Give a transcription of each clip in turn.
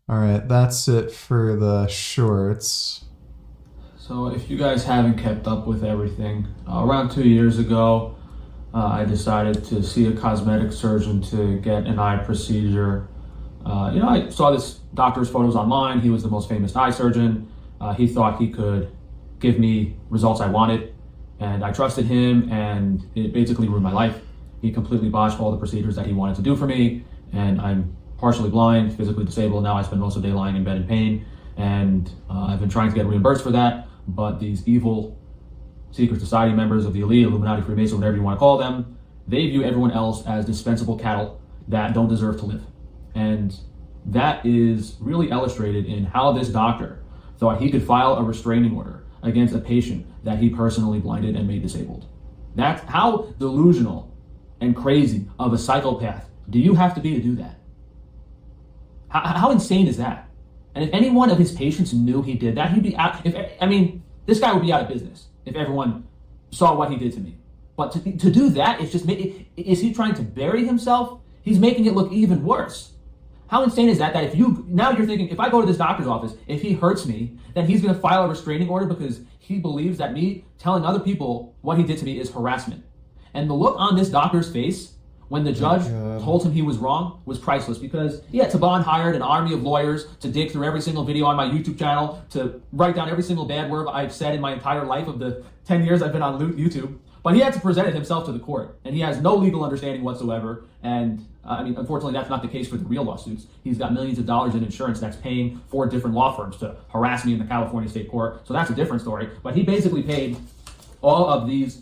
All right, that's it for the shorts. So, if you guys haven't kept up with everything, around 2 years ago, I decided to see a cosmetic surgeon to get an eye procedure. I saw this doctor's photos online. He was the most famous eye surgeon. He thought he could give me results I wanted, and I trusted him, and it basically ruined my life. He completely botched all the procedures that he wanted to do for me, and I'm partially blind, physically disabled. Now I spend most of the day lying in bed in pain, and I've been trying to get reimbursed for that, but these evil secret society members of the elite, Illuminati, Freemason, whatever you want to call them, they view everyone else as dispensable cattle that don't deserve to live. And that is really illustrated in how this doctor thought he could file a restraining order against a patient that he personally blinded and made disabled. That's how delusional and crazy of a psychopath do you have to be to do that? How insane is that? And if any one of his patients knew he did that, he'd be out. This guy would be out of business if everyone saw what he did to me. But to do that, it's just, is he trying to bury himself? He's making it look even worse. How insane is that? That now you're thinking, if I go to this doctor's office, if he hurts me, then he's going to file a restraining order because he believes that me telling other people what he did to me is harassment. And the look on this doctor's face when the judge told him he was wrong was priceless, because Taban hired an army of lawyers to dig through every single video on my YouTube channel, to write down every single bad word I've said in my entire life of the 10 years I've been on YouTube. But he had to present it himself to the court, and he has no legal understanding whatsoever. And unfortunately, that's not the case for the real lawsuits. He's got millions of dollars in insurance that's paying 4 different law firms to harass me in the California state court. So that's a different story. But he basically paid all of these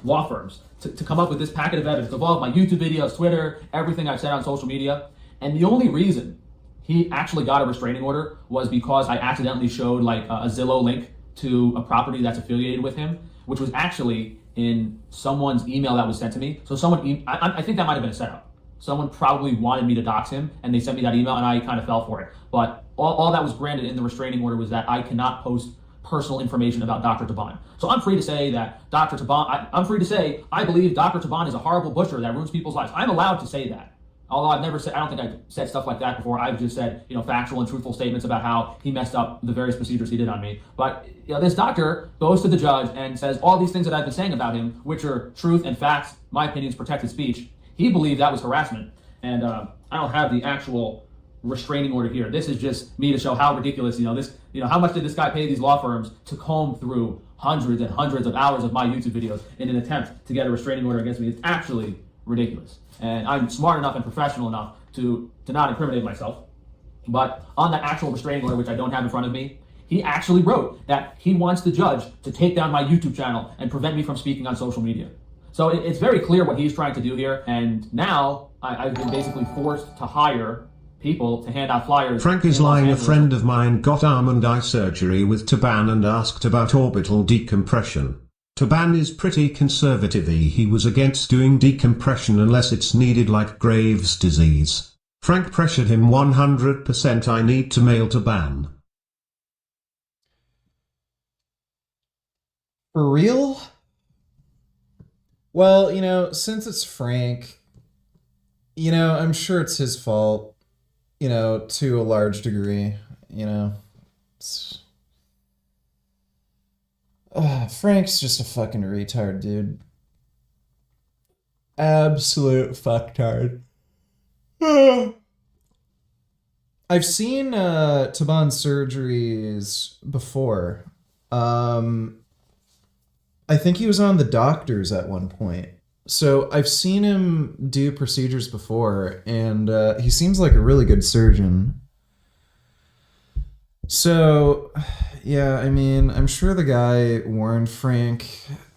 law firms to come up with this packet of evidence of all of my YouTube videos, Twitter, everything I've said on social media. And the only reason he actually got a restraining order was because I accidentally showed like a Zillow link to a property that's affiliated with him, which was actually in someone's email that was sent to me. So I think that might have been a setup. Someone probably wanted me to dox him, and they sent me that email, and I kind of fell for it. But all that was granted in the restraining order was that I cannot post personal information about Dr. Taban. So I'm free to say that Dr. Taban, I'm free to say I believe Dr. Taban is a horrible butcher that ruins people's lives. I'm allowed to say that. Although I don't think I've said stuff like that before. I've just said, factual and truthful statements about how he messed up the various procedures he did on me. But, this doctor goes to the judge and says all these things that I've been saying about him, which are truth and facts, my opinion is protected speech. He believed that was harassment. And I don't have the actual restraining order here. This is just me to show how ridiculous, how much did this guy pay these law firms to comb through hundreds and hundreds of hours of my YouTube videos in an attempt to get a restraining order against me. It's actually ridiculous. And I'm smart enough and professional enough to not incriminate myself. But on the actual restraining order, which I don't have in front of me, he actually wrote that he wants the judge to take down my YouTube channel and prevent me from speaking on social media. So it's very clear what he's trying to do here. And now I've been basically forced to hire people to hand out flyers. Frank is lying. A friend of mine got almond eye surgery with Taban and asked about orbital decompression. Taban is pretty conservative-y. He was against doing decompression unless it's needed, like Graves' disease. Frank pressured him 100%. I need to mail Taban. For real? Well, since it's Frank, I'm sure it's his fault, to a large degree, It's... Frank's just a fucking retard, dude. Absolute fucktard. I've seen Taban surgeries before. I think he was on the doctors at one point. So I've seen him do procedures before, and he seems like a really good surgeon. So, yeah, I'm sure the guy warned Frank,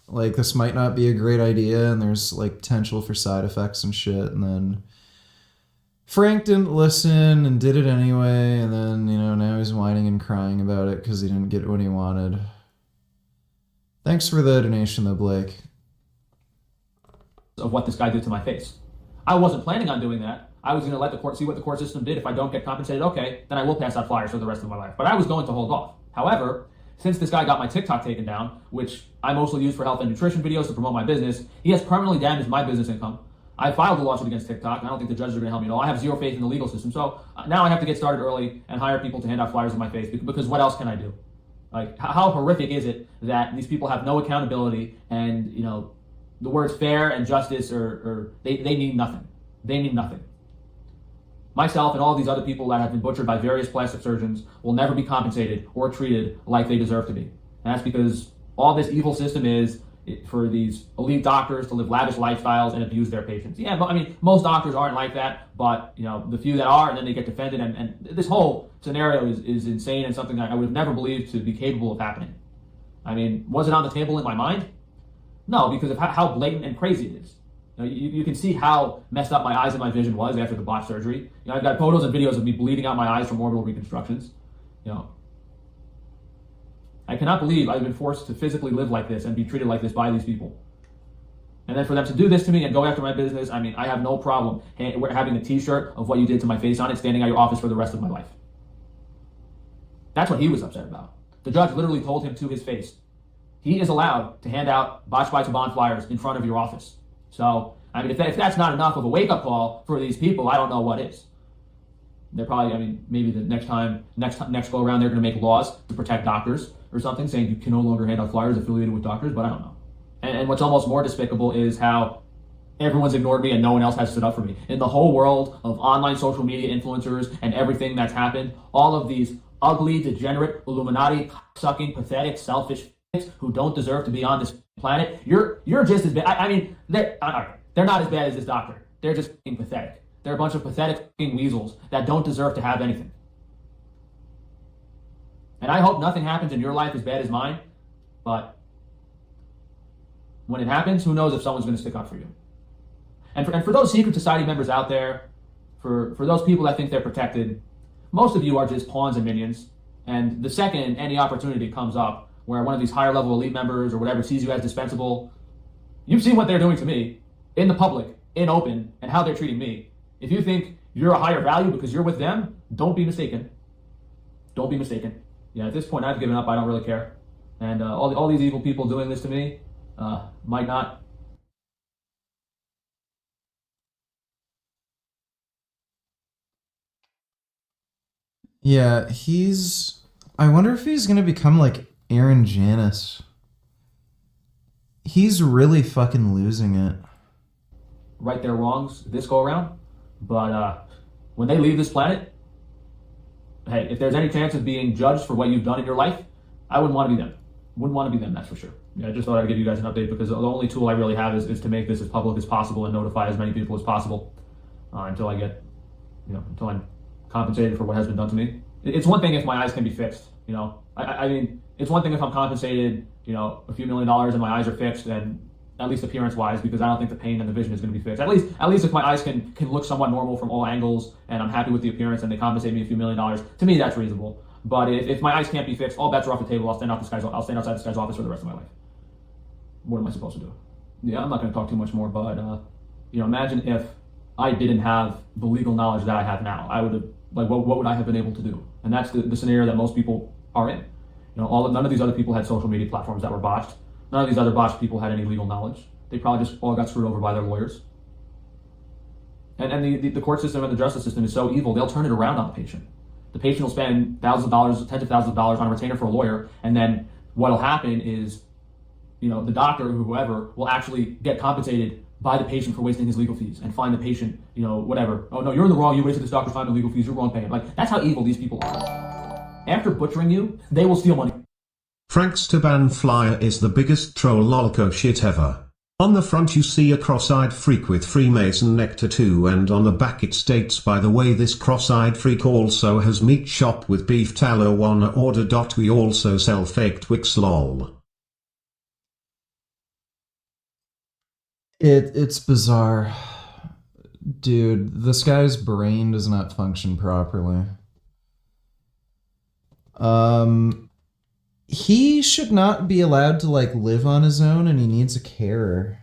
like, this might not be a great idea, and there's, like, potential for side effects and shit, and then Frank didn't listen and did it anyway, and then, now he's whining and crying about it because he didn't get what he wanted. Thanks for the donation, though, Blake. Of what this guy did to my face. I wasn't planning on doing that. I was going to let the court see what the court system did. If I don't get compensated, okay, then I will pass out flyers for the rest of my life. But I was going to hold off. However, since this guy got my TikTok taken down, which I mostly use for health and nutrition videos to promote my business, he has permanently damaged my business income. I filed a lawsuit against TikTok, and I don't think the judges are going to help me at all. I have zero faith in the legal system. So now I have to get started early and hire people to hand out flyers in my face, because what else can I do? Like, how horrific is it that these people have no accountability, and, you know, the words fair and justice they mean nothing. They mean nothing. Myself and all these other people that have been butchered by various plastic surgeons will never be compensated or treated like they deserve to be. And that's because all this evil system is for these elite doctors to live lavish lifestyles and abuse their patients. Yeah, but I mean, most doctors aren't like that, but, you know, the few that are, and then they get defended, and this whole scenario is insane and something that I would have never believed to be capable of happening. I mean, was it on the table in my mind? No, because of how blatant and crazy it is. You know, you can see how messed up my eyes and my vision was after the botched surgery. You know, I've got photos and videos of me bleeding out my eyes from orbital reconstructions. You know, I cannot believe I've been forced to physically live like this and be treated like this by these people. And then for them to do this to me and go after my business, I mean, I have no problem having a t-shirt of what you did to my face on it, standing at your office for the rest of my life. That's what he was upset about. The judge literally told him to his face, he is allowed to hand out Botched by Taban flyers in front of your office. So, I mean, if that's not enough of a wake-up call for these people, I don't know what is. They're probably, I mean, maybe the next go around, they're going to make laws to protect doctors or something, saying you can no longer hand out flyers affiliated with doctors, but I don't know. And what's almost more despicable is how everyone's ignored me and no one else has stood up for me. In the whole world of online social media influencers and everything that's happened, all of these ugly, degenerate, Illuminati, sucking, pathetic, selfish who don't deserve to be on this planet, you're just as bad. I mean, they're not as bad as this doctor. They're just pathetic. They're a bunch of pathetic weasels that don't deserve to have anything. And I hope nothing happens in your life as bad as mine, but when it happens, who knows if someone's going to stick up for you. And for those secret society members out there, for those people that think they're protected, most of you are just pawns and minions. And the second any opportunity comes up where one of these higher level elite members or whatever sees you as dispensable, you've seen what they're doing to me in the public, in open, and how they're treating me. If you think you're a higher value because you're with them, don't be mistaken. Don't be mistaken. Yeah, at this point, I've given up. I don't really care. And all these evil people doing this to me might not. Yeah, I wonder if he's gonna become like Aaron Janis. He's really fucking losing it. Right their wrongs this go around. But when they leave this planet, hey, if there's any chance of being judged for what you've done in your life, I wouldn't want to be them. Wouldn't want to be them, that's for sure. Yeah, I just thought I'd give you guys an update because the only tool I really have is to make this as public as possible and notify as many people as possible until until I'm compensated for what has been done to me. It's one thing if my eyes can be fixed, you know. I mean, it's one thing if I'm compensated, you know, a few $1 million and my eyes are fixed, and at least appearance-wise, because I don't think the pain and the vision is going to be fixed. At least if my eyes can look somewhat normal from all angles, and I'm happy with the appearance, and they compensate me a few $1 million, to me that's reasonable. But if my eyes can't be fixed, all bets are off the table. I'll stand outside this guy's office for the rest of my life. What am I supposed to do? Yeah, I'm not going to talk too much more, but imagine if I didn't have the legal knowledge that I have now. I would have, what would I have been able to do? And that's the scenario that most people are in. None of these other people had social media platforms that were botched. None of these other botched people had any legal knowledge. They probably just all got screwed over by their lawyers. And the court system and the justice system is so evil, they'll turn it around on the patient. The patient will spend thousands of dollars, tens of thousands of dollars on a retainer for a lawyer, and then what'll happen is, the doctor or whoever will actually get compensated by the patient for wasting his legal fees and fine the patient, whatever. Oh no, you're in the wrong, you wasted this doctor's time and legal fees, you're wrong paying. That's how evil these people are. After butchering you, they will steal money. Frank's Taban flyer is the biggest troll lolco shit ever. On the front you see a cross-eyed freak with Freemason neck tattoo, and on the back it states, by the way, this cross-eyed freak also has meat shop with beef tallow on order. We also sell fake Twix lol. It's bizarre. Dude, this guy's brain does not function properly. He should not be allowed to live on his own, and he needs a carer.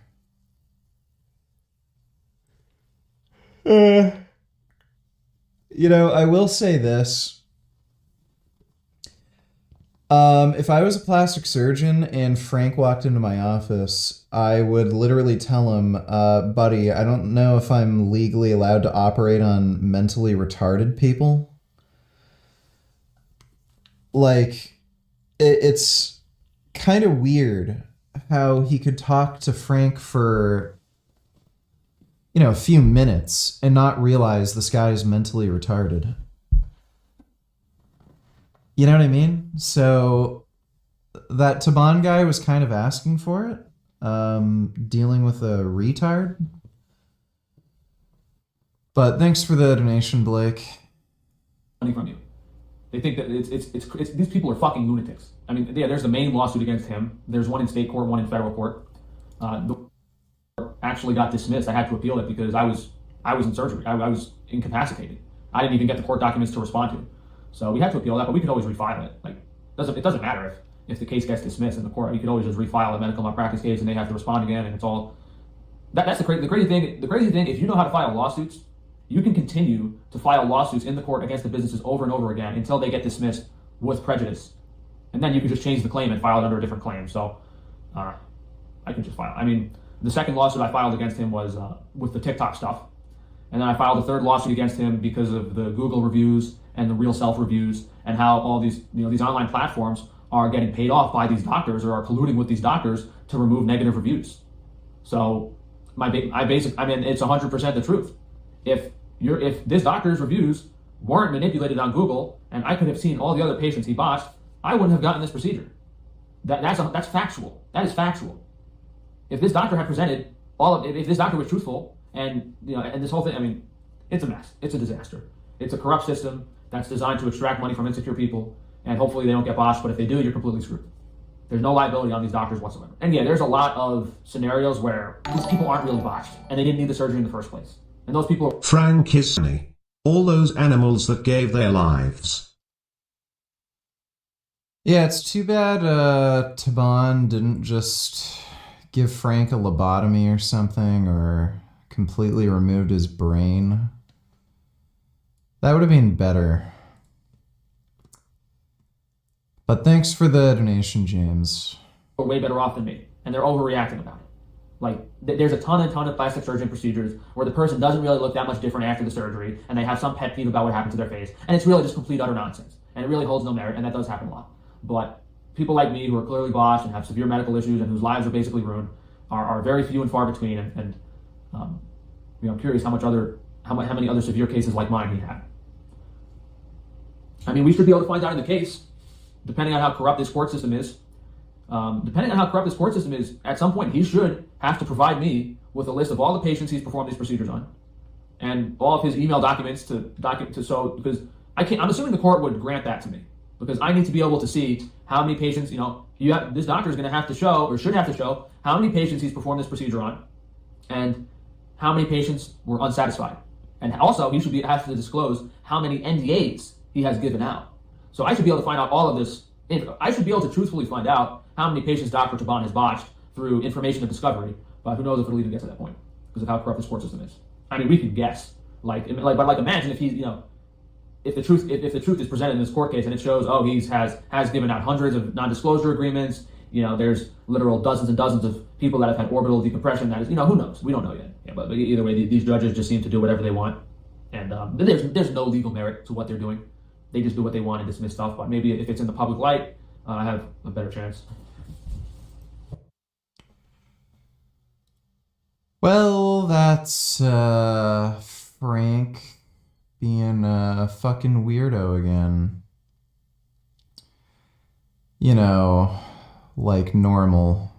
I will say this. If I was a plastic surgeon and Frank walked into my office, I would literally tell him, buddy, I don't know if I'm legally allowed to operate on mentally retarded people. Like, it's kind of weird how he could talk to Frank for, a few minutes and not realize this guy is mentally retarded. You know what I mean? So that Taban guy was kind of asking for it, dealing with a retard. But thanks for the donation, Blake. Money from you. They think that it's these people are fucking lunatics. I mean, yeah, there's the main lawsuit against him. There's one in state court, one in federal court. The actually got dismissed. I had to appeal it because I was in surgery. I was incapacitated. I didn't even get the court documents to respond to. So we had to appeal that, but we could always refile it. Like, it doesn't matter if the case gets dismissed in the court. You could always just refile a medical malpractice case, and they have to respond again, and it's all. That's the crazy thing. The crazy thing, if you know how to file lawsuits, you can continue to file lawsuits in the court against the businesses over and over again until they get dismissed with prejudice, and then you can just change the claim and file it under a different claim. So, I can just file. I mean, the second lawsuit I filed against him was with the TikTok stuff, and then I filed a third lawsuit against him because of the Google reviews and the real self reviews, and how all these these online platforms are getting paid off by these doctors or are colluding with these doctors to remove negative reviews. So I mean, it's 100% the truth. If this doctor's reviews weren't manipulated on Google, and I could have seen all the other patients he botched, I wouldn't have gotten this procedure. That's factual. That is factual. If this doctor had presented if this doctor was truthful, and and this whole thing, I mean, it's a mess. It's a disaster. It's a corrupt system that's designed to extract money from insecure people, and hopefully they don't get botched, but if they do, you're completely screwed. There's no liability on these doctors whatsoever. And yeah, there's a lot of scenarios where these people aren't really botched, and they didn't need the surgery in the first place. And those people are... Frank is funny. All those animals that gave their lives. Yeah, it's too bad Taban didn't just give Frank a lobotomy or something, or completely removed his brain. That would have been better. But thanks for the donation, James. Are way better off than me, and they're overreacting about it. Like, there's a ton of plastic surgery procedures where the person doesn't really look that much different after the surgery, and they have some pet peeve about what happened to their face, and it's really just complete utter nonsense, and it really holds no merit, and that does happen a lot. But people like me who are clearly botched and have severe medical issues and whose lives are basically ruined are very few and far between, and I'm curious how many other severe cases like mine he had. I mean, we should be able to find out in the case, depending on how corrupt this court system is. At some point he should have to provide me with a list of all the patients he's performed these procedures on, and all of his email documents because I'm assuming the court would grant that to me, because I need to be able to see how many patients, this doctor is going to have to show, or should have to show, how many patients he's performed this procedure on, and how many patients were unsatisfied. And also, he should have to disclose how many NDAs he has given out. So I should be able to find out all of this. I should be able to truthfully find out how many patients Dr. Taban has botched through information and discovery, but who knows if it'll even get to that point because of how corrupt this court system is. I mean, we can guess. But imagine if he's, if the truth is presented in this court case and it shows, he has given out hundreds of non-disclosure agreements. There's literal dozens and dozens of people that have had orbital decompression. That is, who knows? We don't know yet. Yeah, but either way, these judges just seem to do whatever they want, and there's no legal merit to what they're doing. They just do what they want and dismiss stuff. But maybe if it's in the public light, I have a better chance. Well, that's Frank being a fucking weirdo again. Like normal.